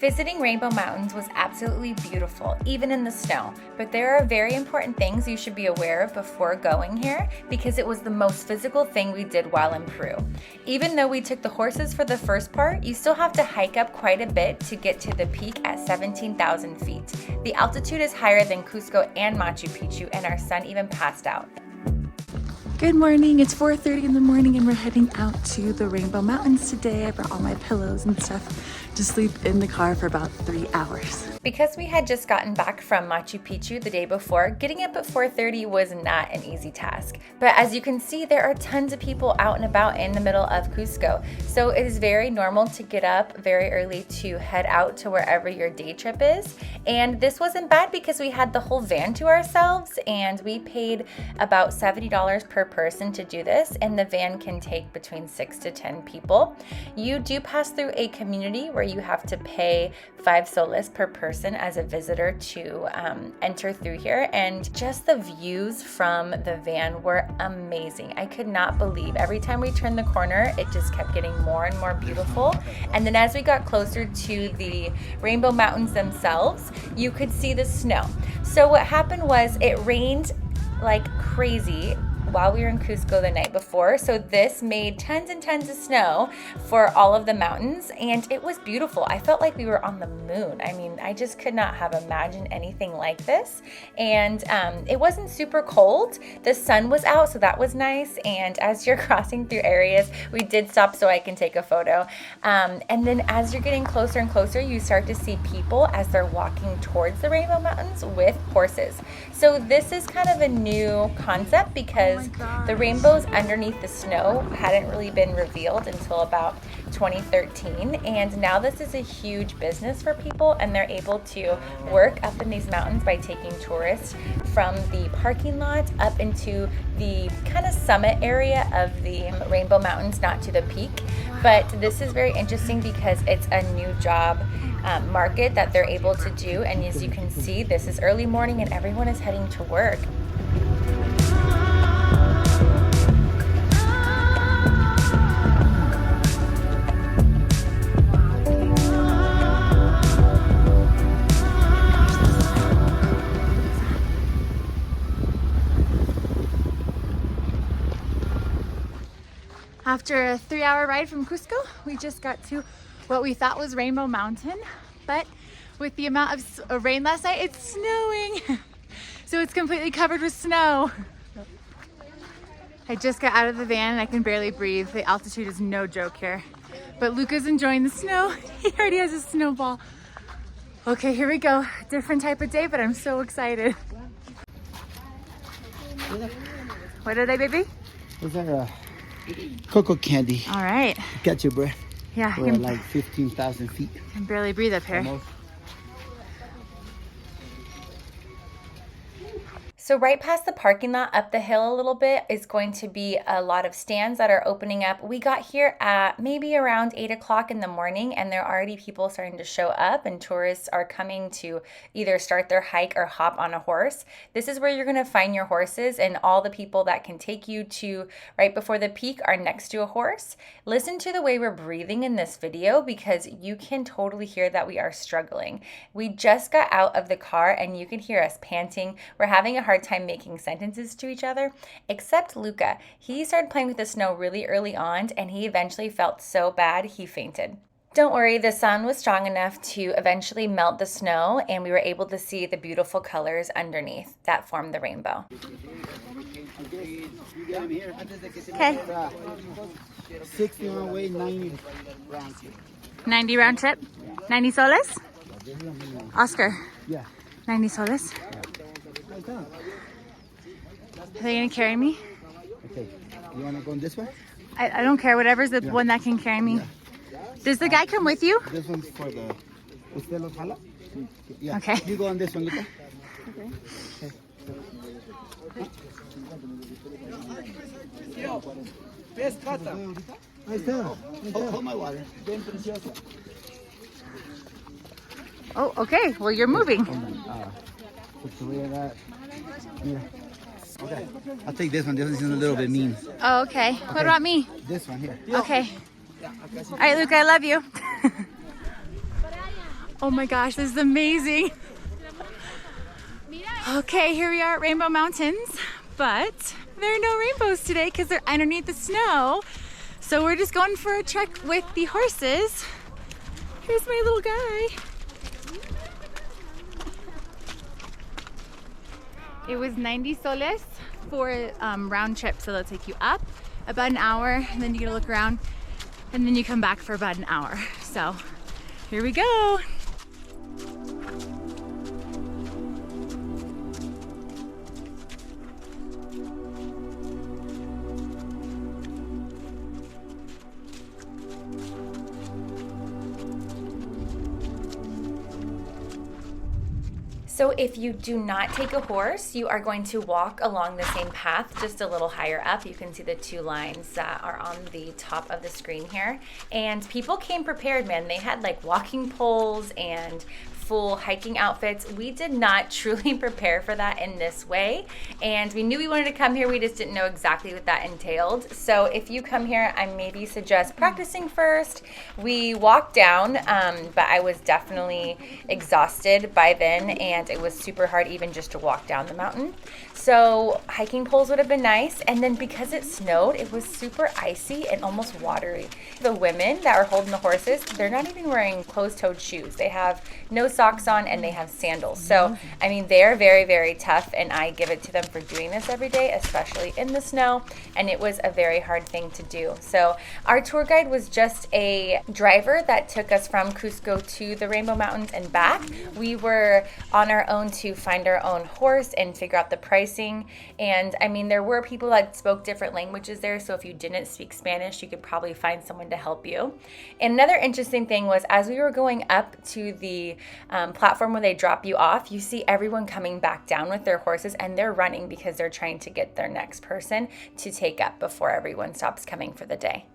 Visiting Rainbow Mountains was absolutely beautiful, even in the snow, but there are very important things you should be aware of before going here because it was the most physical thing we did while in Peru. Even though we took the horses for the first part, you still have to hike up quite a bit to get to the peak at 17,000 feet. The altitude is higher than Cusco and Machu Picchu, and our son even passed out. Good morning, it's 4:30 in the morning and we're heading out to the Rainbow Mountains today. I brought all my pillows and stuff to sleep in the car for about 3 hours. Because we had just gotten back from Machu Picchu the day before, getting up at 4:30 was not an easy task. But as you can see, there are tons of people out and about in the middle of Cusco. So it is very normal to get up very early to head out to wherever your day trip is. And this wasn't bad because we had the whole van to ourselves and we paid about $70 per person to do this, and the van can take between 6 to 10 people. You do pass through a community where you have to pay 5 soles per person as a visitor to enter through here, and just the views from the van were amazing. I could not believe every time we turned the corner it just kept getting more and more beautiful. And then as we got closer to the Rainbow Mountains themselves, you could see the snow. So what happened was it rained like crazy while we were in Cusco the night before. So this made tons and tons of snow for all of the mountains, and it was beautiful. I felt like we were on the moon. I mean, I just could not have imagined anything like this. And it wasn't super cold. The sun was out, so that was nice. And as you're crossing through areas, we did stop so I can take a photo. And then as you're getting closer and closer, you start to see people as they're walking towards the Rainbow Mountains with horses. So this is kind of a new concept because the rainbows underneath the snow hadn't really been revealed until about 2013, and now this is a huge business for people, and they're able to work up in these mountains by taking tourists from the parking lot up into the kind of summit area of the Rainbow Mountains, not to the peak. But this is very interesting because it's a new job market that they're able to do, and as you can see, this is early morning and everyone is heading to work. After a 3-hour ride from Cusco, we just got to what we thought was Rainbow Mountain, but with the amount of rain last night, it's snowing. So it's completely covered with snow. I just got out of the van and I can barely breathe. The altitude is no joke here. But Luca's enjoying the snow. He already has a snowball. Okay, here we go. Different type of day, but I'm so excited. What are they, baby? Those are cocoa candy. All right. Catch your breath. Yeah, We're at like 15,000 feet. I can barely breathe up here. Almost. So right past the parking lot up the hill a little bit is going to be a lot of stands that are opening up. We got here at maybe around 8 o'clock in the morning, and there are already people starting to show up, and tourists are coming to either start their hike or hop on a horse. This is where you're going to find your horses, and all the people that can take you to right before the peak are next to a horse. Listen to the way we're breathing in this video because you can totally hear that we are struggling. We just got out of the car and you can hear us panting. We're having a hard time making sentences to each other, except Luca. He started playing with the snow really early on, and he eventually felt so bad he fainted. Don't worry, the sun was strong enough to eventually melt the snow, and we were able to see the beautiful colors underneath that form the rainbow. Okay. 61 way, 90 round trip. 90 round trip? 90 soles? Oscar, Yeah. 90 soles? Are they gonna carry me? Okay. You want to go in this way? I don't care, whatever's the one that can carry me. Does the guy come with you? This one's for the... ¿Usted lo jala? Yeah. Okay. You go on this one, Luca. Okay. Hold my water. Oh, okay. Well, you're moving. Okay. I'll take this one. This one's a little bit mean. Oh, okay. What about me? This one here. Okay. All right, Luca, I love you. Oh my gosh, this is amazing. Okay, here we are at Rainbow Mountains, but there are no rainbows today because they're underneath the snow. So we're just going for a trek with the horses. Here's my little guy. It was 90 soles for round trip, so they'll take you up about an hour, and then you get to look around, and then you come back for about an hour. So here we go. So if you do not take a horse, you are going to walk along the same path, just a little higher up. You can see the two lines that are on the top of the screen here. And people came prepared, man. They had like walking poles and full hiking outfits. We did not truly prepare for that in this way, and we knew we wanted to come here, we just didn't know exactly what that entailed. So if you come here, I maybe suggest practicing first. We walked down, but I was definitely exhausted by then, and it was super hard even just to walk down the mountain. So hiking poles would have been nice, and then because it snowed, it was super icy and almost watery. The women that are holding the horses, they're not even wearing closed-toed shoes. They have no socks on and they have sandals. So, I mean, they're very, very tough, and I give it to them for doing this every day, especially in the snow, and it was a very hard thing to do. So our tour guide was just a driver that took us from Cusco to the Rainbow Mountains and back. We were on our own to find our own horse and figure out the pricing, and I mean, there were people that spoke different languages there, so if you didn't speak Spanish, you could probably find someone to help you. And another interesting thing was, as we were going up to the platform where they drop you off, you see everyone coming back down with their horses, and they're running because they're trying to get their next person to take up before everyone stops coming for the day.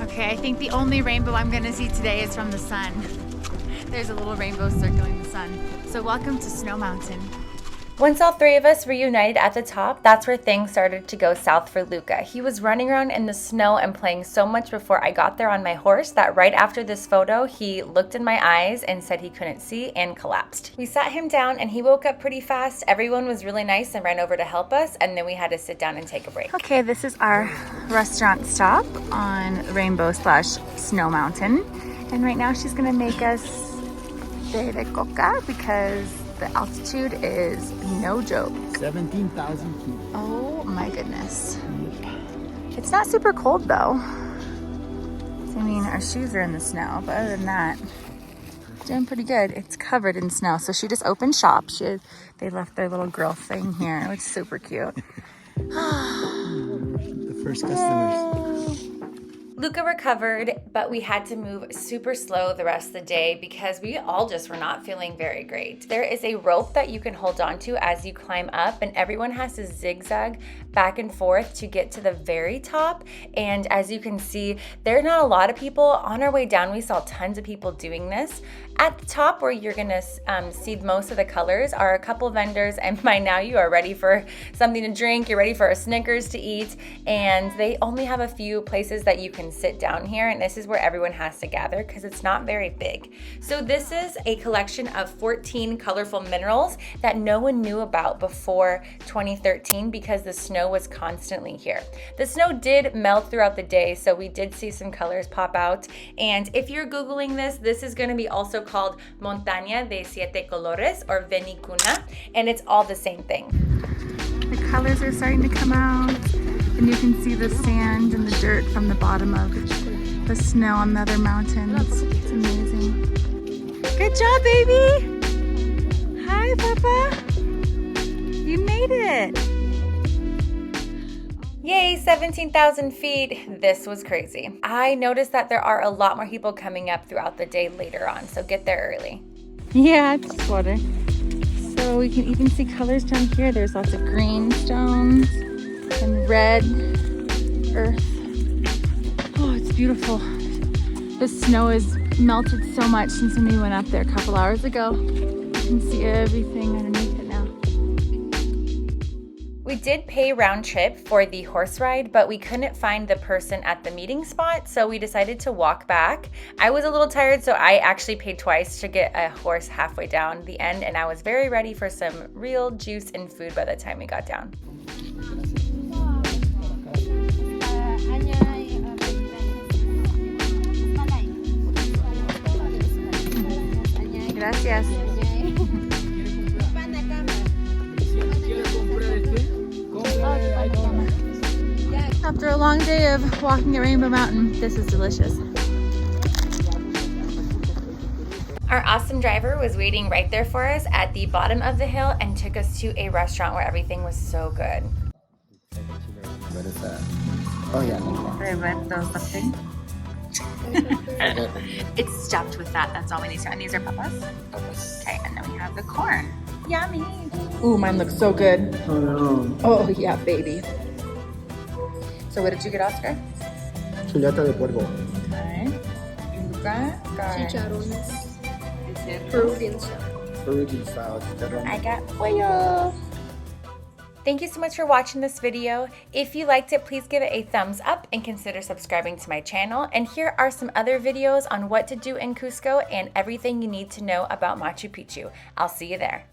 Okay, I think the only rainbow I'm gonna see today is from the sun. There's a little rainbow circling the sun. So welcome to Snow Mountain. Once all three of us reunited at the top, that's where things started to go south for Luca. He was running around in the snow and playing so much before I got there on my horse that right after this photo, he looked in my eyes and said he couldn't see and collapsed. We sat him down and he woke up pretty fast. Everyone was really nice and ran over to help us, and then we had to sit down and take a break. Okay, this is our restaurant stop on Rainbow/Snow Mountain. And right now she's gonna make us Vinicunca because the altitude is no joke. 17,000 feet. Oh my goodness. It's not super cold though. I mean, our shoes are in the snow, but other than that, doing pretty good. It's covered in snow. So she just opened shop. They left their little girl thing here. It was super cute. The first customers. Luca recovered, but we had to move super slow the rest of the day because we all just were not feeling very great. There is a rope that you can hold on to as you climb up, and everyone has to zigzag back and forth to get to the very top. And as you can see, there are not a lot of people. On our way down, we saw tons of people doing this. At the top, where you're gonna see most of the colors, are a couple vendors, and by now you are ready for something to drink, you're ready for a Snickers to eat, and they only have a few places that you can sit down here, and this is where everyone has to gather because it's not very big. So this is a collection of 14 colorful minerals that no one knew about before 2013 because the snow was constantly here. The snow did melt throughout the day, so we did see some colors pop out, and if you're Googling this, this is going to be also called Montaña de Siete Colores or Vinicunca, and it's all the same thing. The colors are starting to come out, and you can see the sand and the dirt from the bottom of the snow on the other mountains. It's amazing. Good job, baby! Hi, Papa! You made it! Yay, 17,000 feet. This was crazy. I noticed that there are a lot more people coming up throughout the day later on, so get there early. Yeah, it's water. So we can even see colors down here. There's lots of green stones and red earth. Oh, it's beautiful. The snow has melted so much since when we went up there a couple hours ago. You can see everything underneath it now. We did pay round trip for the horse ride, but we couldn't find the person at the meeting spot, so we decided to walk back. I was a little tired, so I actually paid twice to get a horse halfway down the end, and I was very ready for some real juice and food by the time we got down. Gracias. After a long day of walking at Rainbow Mountain, this is delicious. Our awesome driver was waiting right there for us at the bottom of the hill and took us to a restaurant where everything was so good. What is that? Oh yeah. Revetto something. It's stuffed with that. That's all we need to. And these are papas. Okay, and then we have the corn. Yummy. Ooh, mine looks so good. Oh no. Oh yeah, baby. So what did you get, Oscar? Chuleta de puerco. Okay. You got Chicharrones. Peruvian style. Peruvian style chicharrón. I got pollo. Thank you so much for watching this video. If you liked it, please give it a thumbs up and consider subscribing to my channel. And here are some other videos on what to do in Cusco and everything you need to know about Machu Picchu. I'll see you there.